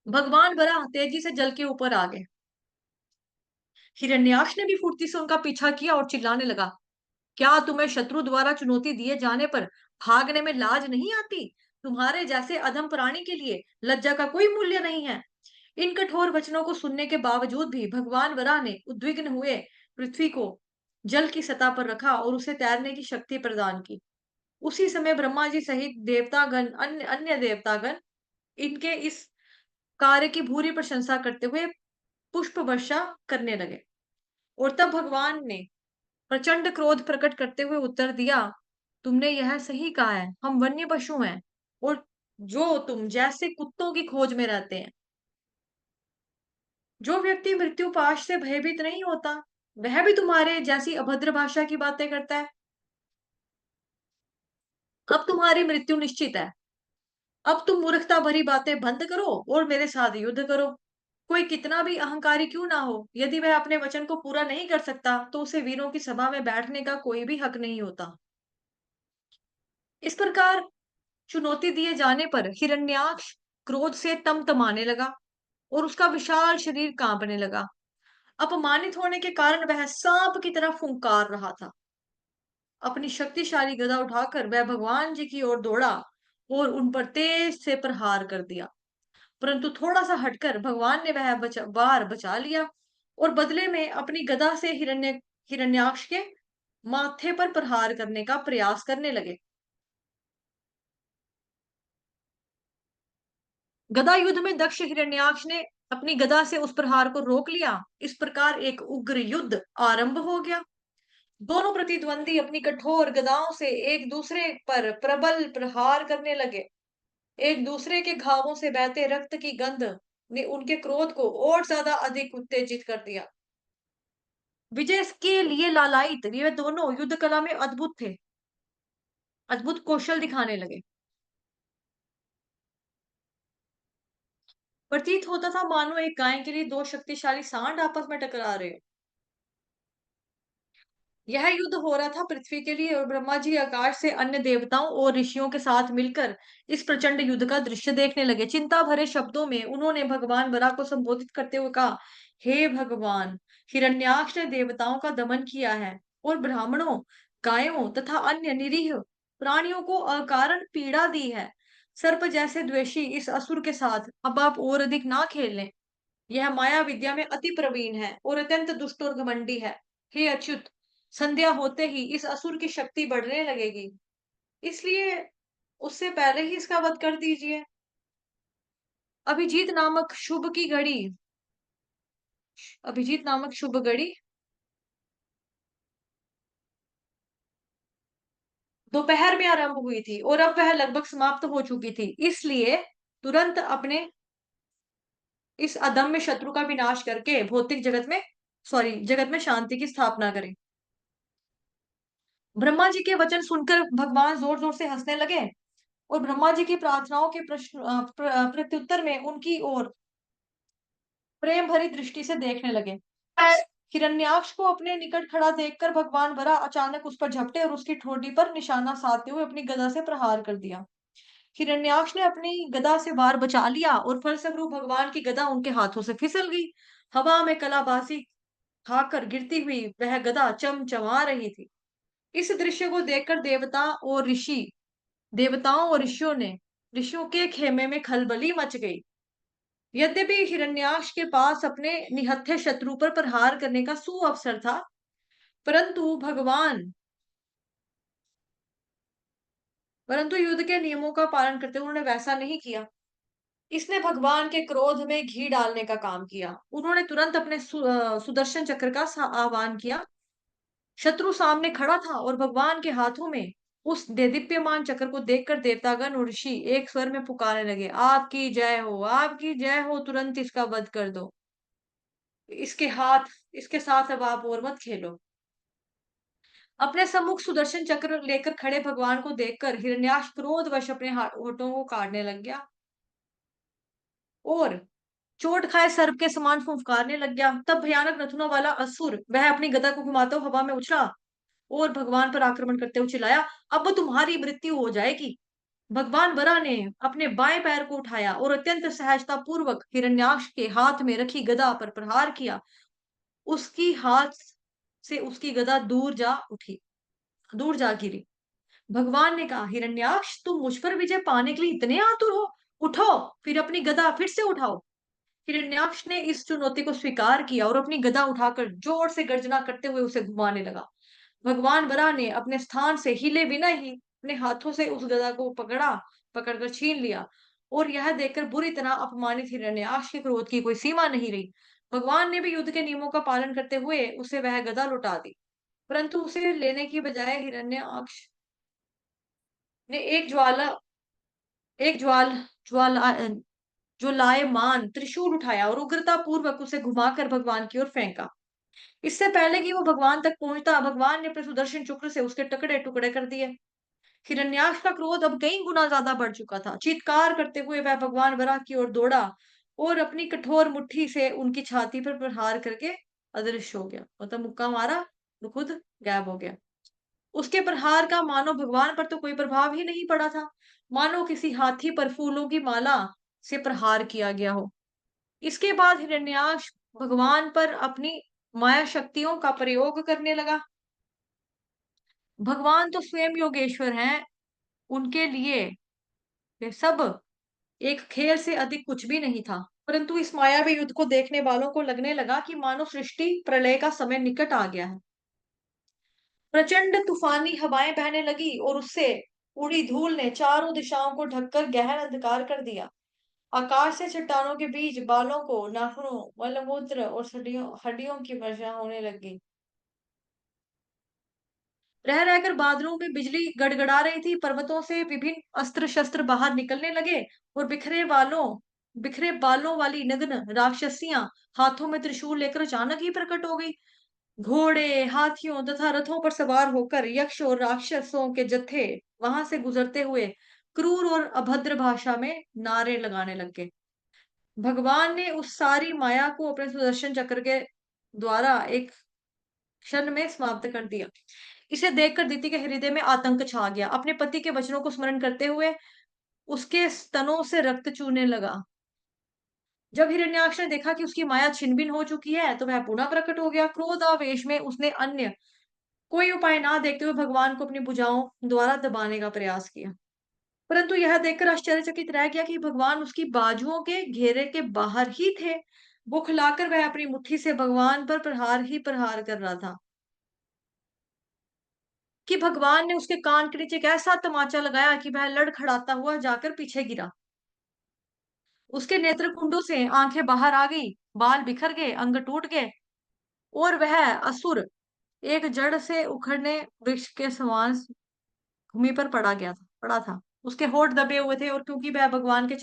S1: भगवान वराह तेजी से जल के ऊपर आ गए। हिरण्याक्ष ने भी फुर्ती से उनका पीछा किया और चिल्लाने लगा, क्या तुम्हें शत्रु द्वारा चुनौती दिए जाने पर भागने में लाज नहीं आती? तुम्हारे जैसे अधम प्राणी के लिए लज्जा का कोई मूल्य नहीं है। इन कठोर वचनों को सुनने के बावजूद भी भगवान वराह ने उद्विग्न हुए पृथ्वी को जल की सतह पर रखा और उसे तैरने की शक्ति प्रदान की। उसी समय ब्रह्मा जी सहित देवतागण, अन्य अन्य देवतागण इनके इस कार्य की भूरी प्रशंसा करते हुए पुष्प वर्षा करने लगे। और तब भगवान ने प्रचंड क्रोध प्रकट करते हुए उत्तर दिया, तुमने यह सही कहा है, हम वन्य पशु हैं और जो तुम जैसे कुत्तों की खोज में रहते हैं। जो व्यक्ति मृत्यु पाश से भयभीत नहीं होता, वह भी तुम्हारे जैसी अभद्र भाषा की बातें करता है। अब तुम्हारी मृत्यु निश्चित है। अब तुम मूर्खता भरी बातें बंद करो और मेरे साथ युद्ध करो। कोई कितना भी अहंकारी क्यों ना हो, यदि वह अपने वचन को पूरा नहीं कर सकता, तो उसे वीरों की सभा में बैठने का कोई भी हक नहीं होता। इस प्रकार चुनौती दिए जाने पर हिरण्याक्ष क्रोध से तमतमाने लगा और उसका विशाल शरीर कांपने लगा। अपमानित होने के कारण वह सांप की तरह फुंकार रहा था। अपनी शक्तिशाली गदा उठाकर वह भगवान जी की ओर दौड़ा और उन पर तेज से प्रहार कर दिया। परंतु थोड़ा सा हटकर भगवान ने वह वार बचा लिया और बदले में अपनी गदा से हिरण्याक्ष के माथे पर प्रहार करने का प्रयास करने लगे। गदा युद्ध में दक्ष हिरण्याक्ष ने अपनी गदा से उस प्रहार को रोक लिया। इस प्रकार एक उग्र युद्ध आरंभ हो गया। दोनों प्रतिद्वंदी अपनी कठोर गदाओं से एक दूसरे पर प्रबल प्रहार करने लगे। एक दूसरे के घावों से बहते रक्त की गंध ने उनके क्रोध को और ज्यादा अधिक उत्तेजित कर दिया। विजय के लिए लालायित ये दोनों युद्ध कला में अद्भुत थे, अद्भुत कौशल दिखाने लगे। प्रतीत होता था मानो एक गाय के लिए दो शक्तिशाली सांड आपस में टकरा रहे हो। यह युद्ध हो रहा था पृथ्वी के लिए और ब्रह्मा जी आकाश से अन्य देवताओं और ऋषियों के साथ मिलकर इस प्रचंड युद्ध का दृश्य देखने लगे। चिंता भरे शब्दों में उन्होंने भगवान बरा को संबोधित करते हुए कहा, हे भगवान, हिरण्याक्ष ने देवताओं का दमन किया है और ब्राह्मणों, गायों तथा अन्य निरीह प्राणियों को अकारण पीड़ा दी है। सर्प जैसे द्वेषी इस असुर के साथ अब आप और अधिक ना खेल लें। यह माया विद्या में अति प्रवीण है और अत्यंत दुष्ट और घमंडी है। हे अच्युत, संध्या होते ही इस असुर की शक्ति बढ़ने लगेगी, इसलिए उससे पहले ही इसका वध कर दीजिए। अभिजीत नामक शुभ की घड़ी अभिजीत नामक शुभ घड़ी दोपहर में आरंभ हुई थी और अब वह लगभग समाप्त हो चुकी थी। इसलिए तुरंत अपने इस अदम्य शत्रु का विनाश करके भौतिक जगत में शांति की स्थापना करें। ब्रह्मा जी के वचन सुनकर भगवान जोर जोर से हंसने लगे और ब्रह्मा जी की प्रार्थनाओं के प्रत्युत्तर में उनकी ओर प्रेम भरी दृष्टि से देखने लगे। हिरण्याक्ष को अपने निकट खड़ा देखकर भगवान बरा अचानक उस पर झपटे और उसकी ठोड़ी पर निशाना साधते हुए अपनी गदा से प्रहार कर दिया। हिरण्याक्ष ने अपनी गदा से वार बचा लिया और फलस्वरूप भगवान की गदा उनके हाथों से फिसल गई। हवा में कलाबाजी खाकर गिरती हुई वह गदा चमचमा रही थी। इस दृश्य को देखकर देवताओं और ऋषियों के खेमे में खलबली मच गई। यद्यपि हिरण्याक्ष के पास अपने निहत्थे शत्रु पर प्रहार करने का सुअवसर था, परंतु परंतु युद्ध के नियमों का पालन करते हुए उन्होंने वैसा नहीं किया। इसने भगवान के क्रोध में घी डालने का काम किया। उन्होंने तुरंत अपने सुदर्शन चक्र का आह्वान किया। शत्रु सामने खड़ा था और भगवान के हाथों में उस देदीप्यमान चक्र को देखकर देवतागण और ऋषि एक स्वर में पुकारने लगे, आपकी जय हो, आपकी जय हो, तुरंत इसका वध कर दो। इसके साथ अब आप और मत खेलो। अपने सम्मुख सुदर्शन चक्र लेकर खड़े भगवान को देखकर हिरण्याक्ष क्रोधवश अपने होठों को काटने लग गया और चोट खाए सर्प के समान फुफकारने लग गया। तब भयानक नथुनों वाला असुर वह अपनी गदा को घुमाते हुए हवा में उछला और भगवान पर आक्रमण करते हुए चिल्लाया, अब तुम्हारी मृत्यु हो जाएगी। भगवान बरा ने अपने बाएं पैर को उठाया और अत्यंत सहजता पूर्वक हिरण्याक्ष के हाथ में रखी गदा पर प्रहार किया। उसकी हाथ से उसकी गदा दूर जा गिरी। भगवान ने कहा, हिरण्याक्ष तुम मुझ पर विजय पाने के लिए इतने आतुर हो? उठो, फिर अपनी गदा फिर से उठाओ। हिरण्याक्ष ने इस चुनौती को स्वीकार किया और अपनी गदा उठाकर जोर से गर्जना करते हुए उसे घुमाने लगा। भगवान बरा ने अपने स्थान से हिले बिना ही अपने हाथों से उस गदा को पकड़कर छीन लिया और यह देखकर बुरी तरह अपमानित हिरण्याक्ष के क्रोध की कोई सीमा नहीं रही। भगवान ने भी युद्ध के नियमों का पालन करते हुए उसे वह गदा लौटा दी, परंतु उसे लेने की बजाय हिरण्याक्ष ने एक ज्वाला ज्वलायमान त्रिशूल उठाया और उग्रता पूर्वक उसे घुमाकर भगवान की ओर फेंका। इससे पहले कि वो भगवान तक पहुंचता, भगवान ने अपने सुदर्शन चक्र से उसके टुकड़े टुकड़े कर दिए। हिरण्याक्ष का क्रोध अब कई गुना ज्यादा बढ़ चुका था। चीत्कार करते हुए वह भगवान वराह की ओर दौड़ा और अपनी कठोर मुट्ठी से उनकी छाती पर प्रहार करके अदृश्य हो गया। मतलब मुक्का मारा तो खुद गायब हो गया। उसके प्रहार का मानो भगवान पर तो कोई प्रभाव ही नहीं पड़ा था, मानो किसी हाथी पर फूलों की माला से प्रहार किया गया हो। इसके बाद हिरण्याक्ष भगवान पर अपनी माया शक्तियों का प्रयोग करने लगा। भगवान तो स्वयं योगेश्वर हैं, उनके लिए ये सब एक खेल से अधिक कुछ भी नहीं था। परंतु इस मायावी युद्ध को देखने वालों को लगने लगा कि मानो सृष्टि प्रलय का समय निकट आ गया है। प्रचंड तूफानी हवाएं बहने लगी और उससे उड़ी धूल ने चारों दिशाओं को ढककर गहन अंधकार कर दिया। आकाश से चट्टानों के बीच बालों को, नाखूनों, मलमूत्र और हड्डियों हड्डियों की वर्षा होने लगी। रह रहकर बादलों में बिजली गड़गड़ा रही थी। पर्वतों से विभिन्न अस्त्र शस्त्र बाहर निकलने लगे और बिखरे बालों वाली नग्न राक्षसियां हाथों में त्रिशूल लेकर अचानक ही प्रकट हो गई। घोड़े, हाथियों तथा रथों पर सवार होकर यक्ष और राक्षसों के जत्थे वहां से गुजरते हुए क्रूर और अभद्र भाषा में नारे लगाने लग गए। भगवान ने उस सारी माया को अपने सुदर्शन चक्र के द्वारा एक क्षण में समाप्त कर दिया। इसे देखकर दीति के हृदय में आतंक छा गया। अपने पति के वचनों को स्मरण करते हुए उसके स्तनों से रक्त चूने लगा। जब हिरण्याक्ष ने देखा कि उसकी माया छिन-भिन हो चुकी है, तो वह पुनः प्रकट हो गया। क्रोधावेश में उसने अन्य कोई उपाय ना देखते हुए भगवान को अपनी भुजाओं द्वारा दबाने का प्रयास किया। परंतु यह देखकर आश्चर्यचकित रह गया कि भगवान उसकी बाजुओं के घेरे के बाहर ही थे। बौखलाकर वह अपनी मुट्ठी से भगवान पर प्रहार ही प्रहार कर रहा था कि भगवान ने उसके कान के नीचे एक ऐसा तमाचा लगाया कि वह लड़खड़ाता हुआ जाकर पीछे गिरा। उसके नेत्र कुंडों से आंखें बाहर आ गई, बाल बिखर गए, अंग टूट गए और वह असुर एक जड़ से उखड़ने वृक्ष के समान भूमि पर पड़ा था। उसके होंठ दबे हुए थे और क्योंकि वह भगवान के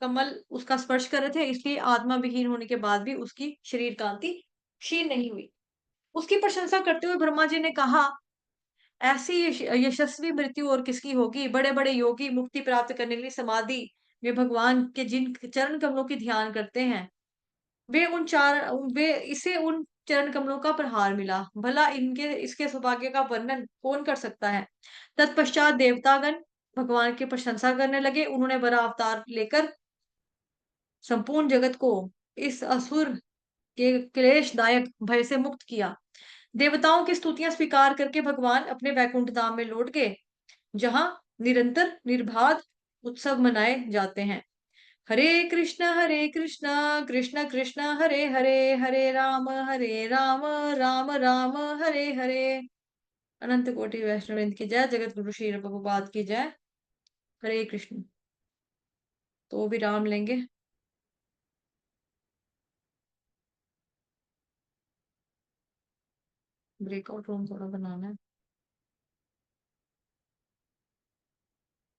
S1: कमल उसका स्पर्श कर रहे थे, इसलिए आत्मा विहीन होने के बाद भी उसकी शरीर कांति क्षीण नहीं हुई। उसकी प्रशंसा करते हुए ब्रह्मा जी ने कहा, ऐसी यशस्वी मृत्यु और किसकी होगी? बड़े-बड़े योगी मुक्ति प्राप्त करने के लिए समाधि में भगवान के जिन चरण कमलों की ध्यान करते हैं, वे इसे उन चरण कमलों का प्रहार मिला। भला इनके इसके सौभाग्य का वर्णन कौन कर सकता है? तत्पश्चात देवतागण भगवान की प्रशंसा करने लगे। उन्होंने बड़ा अवतार लेकर संपूर्ण जगत को इस असुर के क्लेशदायक भय से मुक्त किया। देवताओं की स्तुतियां स्वीकार करके भगवान अपने वैकुंठ धाम में लौट गए, जहां निरंतर निर्बाध उत्सव मनाए जाते हैं। हरे कृष्णा कृष्ण कृष्ण हरे हरे, हरे राम राम राम हरे हरे। अनंत कोटि वैष्णव की जय। जगत गुरु श्री प्रभुपाद की जय। हरे कृष्ण। तो भी राम लेंगे। ब्रेकआउट रूम थोड़ा बनाना है।